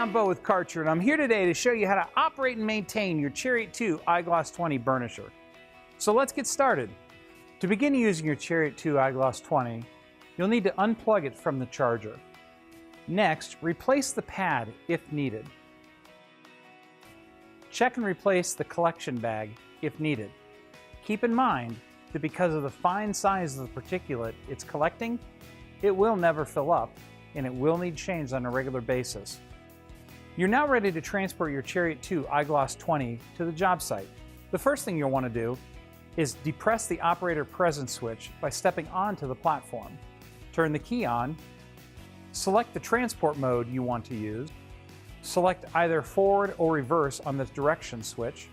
I'm Bo with Karcher, and I'm here today to show you how to operate and maintain your Chariot 2 iGloss 20 burnisher. So let's get started. To begin using your Chariot 2 iGloss 20, you'll need to unplug it from the charger. Next, replace the pad if needed. Check and replace the collection bag if needed. Keep in mind that because of the fine size of the particulate it's collecting, it will never fill up and it will need changed on a regular basis. You're now ready to transport your Chariot 2 iGloss 20 to the job site. The first thing you'll want to do is depress the operator presence switch by stepping onto the platform. Turn the key on, select the transport mode you want to use, select either forward or reverse on the direction switch.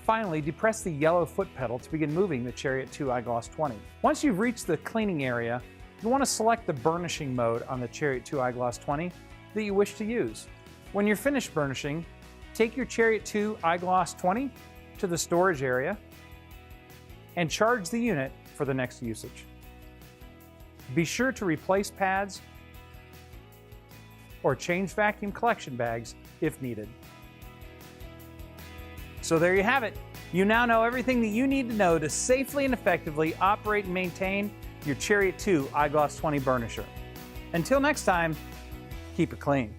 Finally, depress the yellow foot pedal to begin moving the Chariot 2 iGloss 20. Once you've reached the cleaning area, you want to select the burnishing mode on the Chariot 2 iGloss 20 that you wish to use. When you're finished burnishing, take your Chariot 2 iGloss 20 to the storage area and charge the unit for the next usage. Be sure to replace pads or change vacuum collection bags if needed. So there you have it. You now know everything that you need to know to safely and effectively operate and maintain your Chariot 2 iGloss 20 burnisher. Until next time, keep it clean.